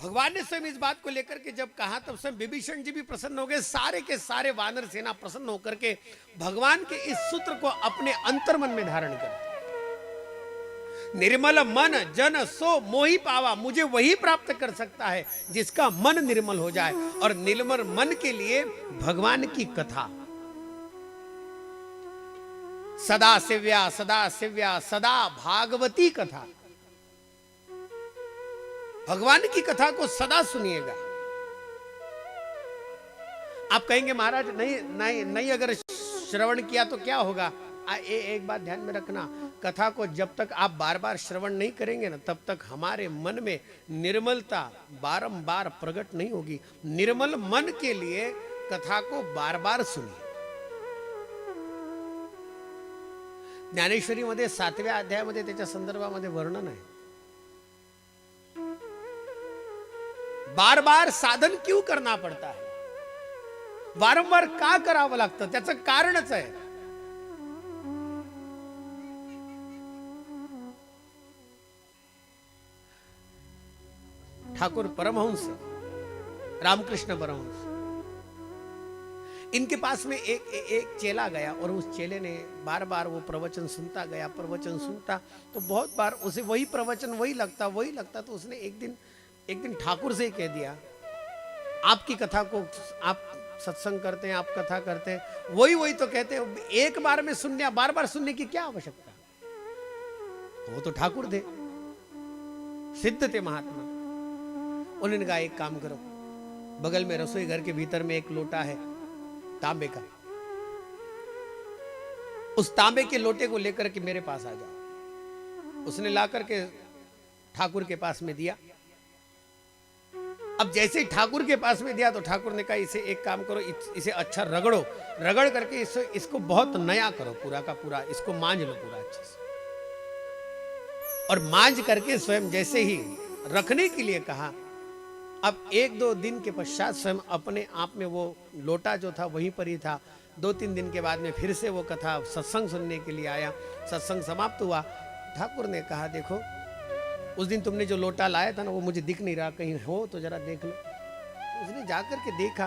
भगवान ने स्वयं इस बात को लेकर के जब कहा तब स्वयं विभीषण जी भी प्रसन्न हो गए, सारे के सारे वानर सेना प्रसन्न होकर के भगवान के इस सूत्र को अपने अंतर्मन में धारण कर, निर्मल मन जन सो मोहि पावा, मुझे वही प्राप्त कर सकता है जिसका मन निर्मल हो जाए। और निर्मल मन के लिए भगवान की कथा, सदा सेव्या सदा सेव्या सदा भागवती कथा, भगवान की कथा को सदा सुनिएगा। आप कहेंगे महाराज नहीं नहीं नहीं, अगर श्रवण किया तो क्या होगा? एक बात ध्यान में रखना, कथा को जब तक आप बार बार श्रवण नहीं करेंगे ना, तब तक हमारे मन में निर्मलता बारंबार प्रकट नहीं होगी। निर्मल मन के लिए कथा को बार बार सुनिए। ज्ञानेश्वरी मध्ये 7व्या अध्यायामध्ये त्याच्या संदर्भामध्ये वर्णन आहे। बार बार साधन क्यों करना पड़ता है, वारंवार का करावं लागतं, त्याचं कारणच आहे। ठाकुर परमहंस रामकृष्ण परमहंस, इनके पास में एक चेला गया और उस चेले ने बार बार वो प्रवचन सुनता गया, प्रवचन सुनता तो बहुत बार उसे वही प्रवचन वही लगता तो उसने एक दिन ठाकुर से ही कह दिया, आपकी कथा को आप सत्संग करते हैं, आप कथा करते हैं, वही तो कहते हैं, एक बार में सुनने बार बार सुनने की क्या आवश्यकता? वो तो ठाकुर थे, सिद्ध थे महात्मा। उन्होंने कहा एक काम करो, बगल में रसोई घर के भीतर में एक लोटा है तांबे का, उस तांबे के लोटे को लेकर के मेरे पास आ जाओ। उसने ला करके ठाकुर के पास में दिया। अब जैसे ही ठाकुर के पास में दिया तो ठाकुर ने कहा इसे एक काम करो, इसे अच्छा रगड़ करके इसको बहुत नया करो, पूरा का पूरा इसको मांझ लो पूरा अच्छे से। और मांझ करके स्वयं जैसे ही रखने के लिए कहा, अब 1-2 दिन के पश्चात स्वयं अपने आप में वो लोटा जो था वहीं पर ही था। 2-3 दिन के बाद में फिर से वो कथा सत्संग सुनने के लिए आया। सत्संग समाप्त हुआ। ठाकुर ने कहा देखो, उस दिन तुमने जो लोटा लाया था ना, वो मुझे दिख नहीं रहा, कहीं हो तो जरा देख लो। उसने जाकर के देखा।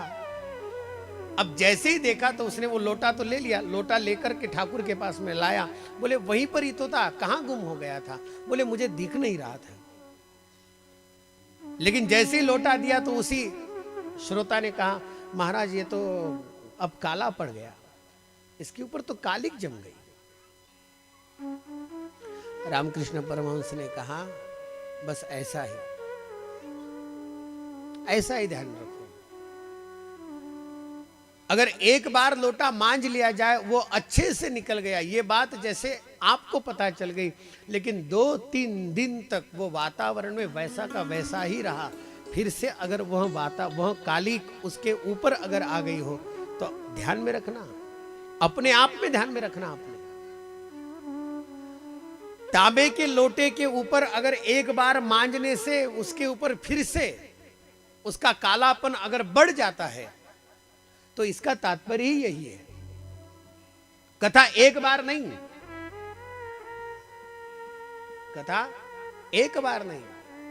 अब जैसे ही देखा तो उसने वो लोटा तो ले लिया, लोटा लेकर के ठाकुर के पास में लाया। बोले वहीं पर ही तो था, कहाँ गुम हो गया था? बोले मुझे दिख नहीं रहा था। लेकिन जैसे ही लोटा दिया तो उसी श्रोता ने कहा महाराज ये तो अब काला पड़ गया, इसके ऊपर तो कालिक जम गई। रामकृष्ण परमहंस ने कहा बस ऐसा ही ध्यान रखो। अगर एक बार लोटा मांझ लिया जाए, वो अच्छे से निकल गया, ये बात जैसे आपको पता चल गई, लेकिन 2-3 दिन तक वो वातावरण में वैसा का वैसा ही रहा। फिर से अगर वह कालिक उसके ऊपर अगर आ गई हो तो ध्यान में रखना, अपने आप में ध्यान में रखना। अपने तांबे के लोटे के ऊपर अगर एक बार मांझने से उसके ऊपर फिर से उसका कालापन अगर बढ़ जाता है तो इसका तात्पर्य ही यही है। कथा एक बार नहीं,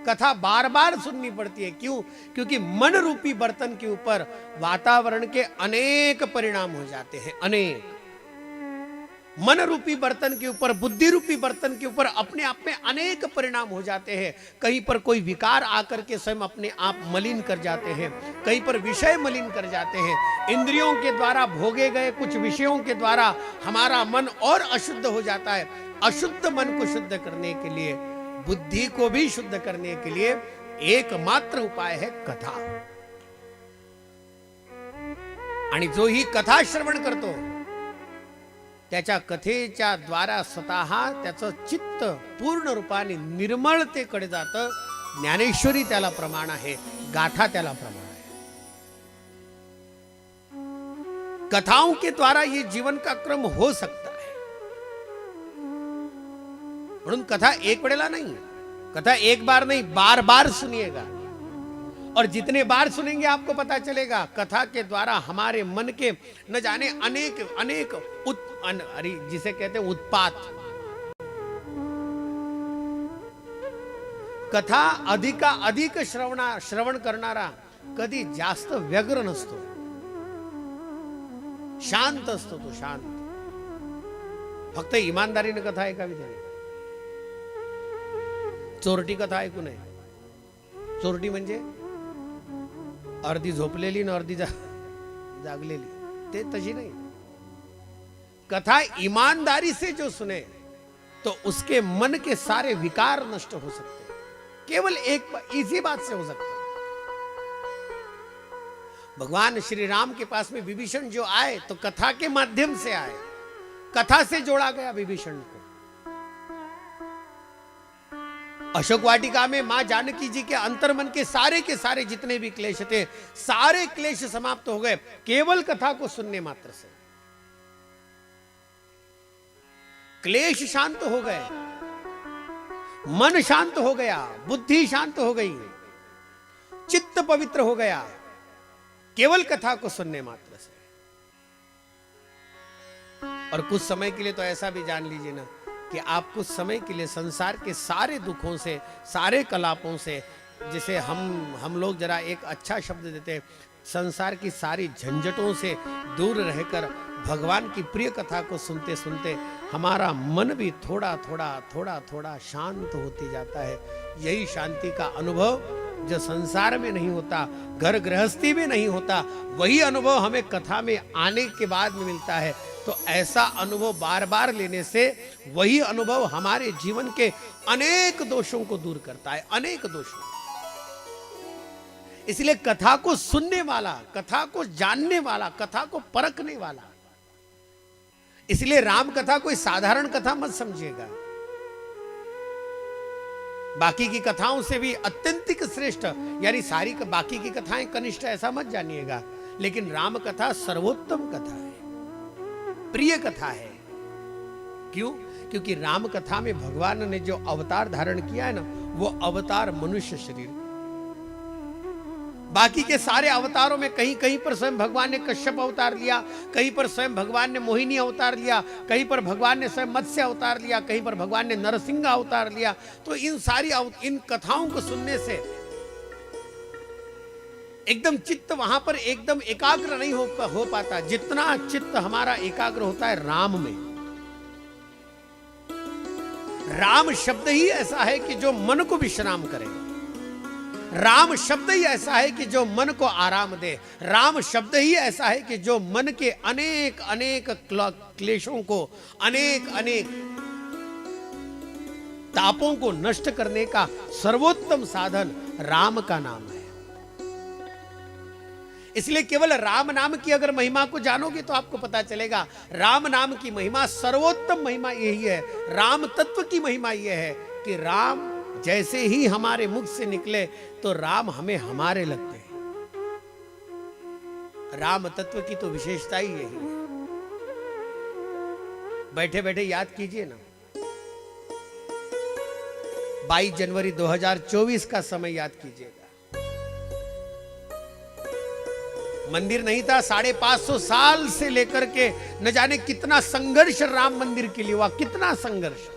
कथा बार बार सुननी पड़ती है। क्यों? क्योंकि मन रूपी बर्तन के ऊपर वातावरण के अनेक परिणाम हो जाते हैं। अनेक मन रूपी बर्तन के ऊपर, बुद्धि रूपी बर्तन के ऊपर अपने आप में अनेक परिणाम हो जाते हैं। कहीं पर कोई विकार आकर के स्वयं अपने आप मलिन कर जाते हैं, कहीं पर विषय मलिन कर जाते हैं। इंद्रियों के द्वारा भोगे गए कुछ विषयों के द्वारा हमारा मन और अशुद्ध हो जाता है। अशुद्ध मन को शुद्ध करने के लिए, बुद्धि को भी शुद्ध करने के लिए एकमात्र उपाय है कथा। आणि जो ही कथा श्रवण करतो त्याच्या कथेच्या द्वारा स्वतः त्याचं चित्त पूर्ण रूपाने निर्मळतेकडे जातं। ज्ञानेश्वरी त्याला प्रमाण आहे, गाथा त्याला प्रमाण आहे। कथाओं के द्वारा ये जीवन का क्रम हो सकता है। म्हणून कथा एक वेळेला नहीं, कथा एक बार नहीं, बार बार सुनिएगा। और जितने बार सुनेंगे आपको पता चलेगा कथा के द्वारा हमारे मन के न जाने अनेक जिसे कहते हैं उत्पात, कथा अधिक श्रवण करणारा कधी जास्त व्यग्र नसतो, शांत असतो तो, शांत. फक्त इमानदारीने कथा ऐकावी त्याने. चोरटी कथा ऐकू नये. चोरटी म्हणजे अर्धी झोपलेली न अर्धी जागलेली, ते तशी नहीं. कथा ईमानदारी से जो सुने तो उसके मन के सारे विकार नष्ट हो सकते हैं. केवल एक इसी बात से हो सकता है. भगवान श्री राम के पास में विभीषण जो आए तो कथा के माध्यम से आए. कथा से जोड़ा गया विभीषण को. अशोक वाटिका में मां जानकी जी के अंतर्मन के सारे जितने भी क्लेश थे, सारे क्लेश समाप्त हो गए केवल कथा को सुनने मात्र से. क्लेश शांत हो गए, मन शांत हो गया, बुद्धि शांत हो गई, चित्त पवित्र हो गया केवल कथा को सुनने मात्र से. और कुछ समय के लिए तो ऐसा भी जान लीजिए ना कि आप कुछ समय के लिए संसार के सारे दुखों से, सारे कलापों से, जिसे हम लोग जरा एक अच्छा शब्द देते हैं, संसार की सारी झंझटों से दूर रहकर भगवान की प्रिय कथा को सुनते सुनते हमारा मन भी थोड़ा थोड़ा शांत होते जाता है. यही शांति का अनुभव जो संसार में नहीं होता, घर गृहस्थी में नहीं होता, वही अनुभव हमें कथा में आने के बाद में मिलता है. तो ऐसा अनुभव बार बार लेने से वही अनुभव हमारे जीवन के अनेक दोषों को दूर करता है, अनेक दोषों. इसलिए कथा को सुनने वाला, कथा को जानने वाला, कथा को परखने वाला. इसलिए राम कथा कोई साधारण कथा मत समझिएगा. बाकी की कथाओं से भी अत्यंतिक श्रेष्ठ, यानी सारी बाकी की कथाएं कनिष्ठ, ऐसा मत जानिएगा. लेकिन राम कथा सर्वोत्तम कथा है, प्रिय कथा है. क्यों? क्योंकि राम कथा में भगवान ने जो अवतार धारण किया है ना, वो अवतार मनुष्य शरीर. बाकी के सारे अवतारों में कहीं कहीं पर स्वयं भगवान ने कश्यप अवतार लिया, कहीं पर स्वयं भगवान ने मोहिनी अवतार लिया, कहीं पर भगवान ने स्वयं मत्स्य अवतार लिया, कहीं पर भगवान ने नरसिंह अवतार लिया. तो इन कथाओं को सुनने से एकदम चित्त वहां पर एकदम एकाग्र नहीं हो पाता. जितना चित्त हमारा एकाग्र होता है राम में. राम शब्द ही ऐसा है कि जो मन को विश्राम करे. राम शब्द ही ऐसा है कि जो मन को आराम दे. राम शब्द ही ऐसा है कि जो मन के अनेक अनेक क्लेशों को, अनेक अनेक तापों को नष्ट करने का सर्वोत्तम साधन राम का नाम है. इसलिए केवल राम नाम की अगर महिमा को जानोगे तो आपको पता चलेगा राम नाम की महिमा, सर्वोत्तम महिमा यही है. राम तत्व की महिमा यह है कि राम जैसे ही हमारे मुख से निकले तो राम हमें हमारे लगते हैं. राम तत्व की तो विशेषता ही यही है. बैठे बैठे याद कीजिए ना, 22 जनवरी 2024 का समय याद कीजिएगा. मंदिर नहीं था. 550 साल से लेकर के न जाने कितना संघर्ष राम मंदिर के लिए हुआ, कितना संघर्ष.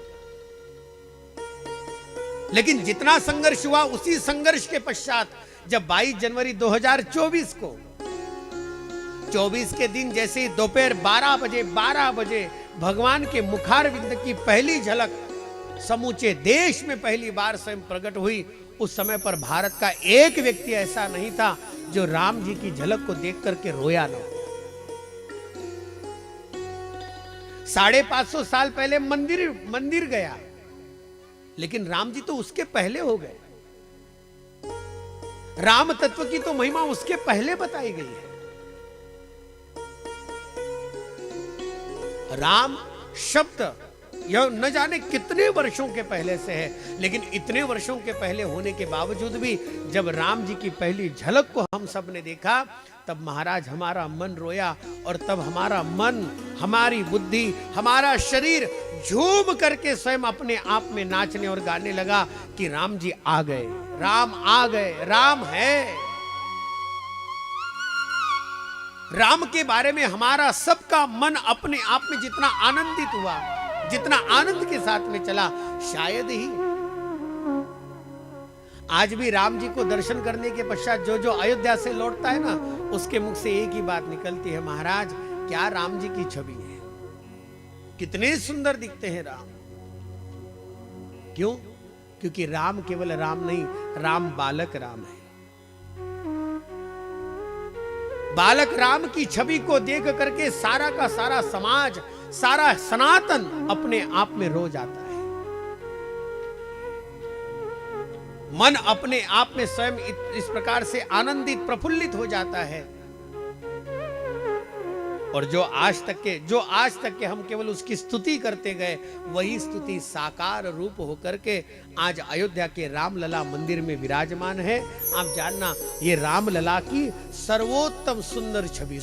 लेकिन जितना संघर्ष हुआ, उसी संघर्ष के पश्चात जब 22 जनवरी 2024 को 24 के दिन जैसे ही दोपहर 12 बजे भगवान के मुखारविंद की पहली झलक समूचे देश में पहली बार स्वयं प्रकट हुई, उस समय पर भारत का एक व्यक्ति ऐसा नहीं था जो राम जी की झलक को देख करके रोया न हो. 550 साल पहले मंदिर गया, लेकिन राम जी तो उसके पहले हो गए. राम तत्व की तो महिमा उसके पहले बताई गई है. राम शब्द यह न जाने कितने वर्षों के पहले से है, लेकिन इतने वर्षों के पहले होने के बावजूद भी जब राम जी की पहली झलक को हम सब ने देखा, तब महाराज हमारा मन रोया. और तब हमारा मन, हमारी बुद्धि, हमारा शरीर झूम करके स्वयं अपने आप में नाचने और गाने लगा कि राम जी आ गए, राम आ गए, राम है. राम के बारे में हमारा सबका मन अपने आप में जितना आनंदित हुआ, जितना आनंद के साथ में चला, शायद ही आज भी राम जी को दर्शन करने के पश्चात जो जो अयोध्या से लौटता है ना, उसके मुख से एक ही बात निकलती है, महाराज क्या राम जी की छवि है, कितने सुंदर दिखते हैं राम। क्यों? क्योंकि राम केवल राम नहीं, राम बालक राम है। बालक राम की छवि को देख करके सारा का सारा समाज, सारा सनातन अपने आप में रो जाता है। मन अपने आप में स्वयं इस प्रकार से आनंदित प्रफुल्लित हो जाता है। और जो आज तक के हम केवल उसकी स्तुति करते गए, वही स्तुति साकार रूप होकर के आज अयोध्या के रामलला मंदिर में विराजमान है। आप जानना, ये रामलला की सर्वोत्तम सुंदर छवि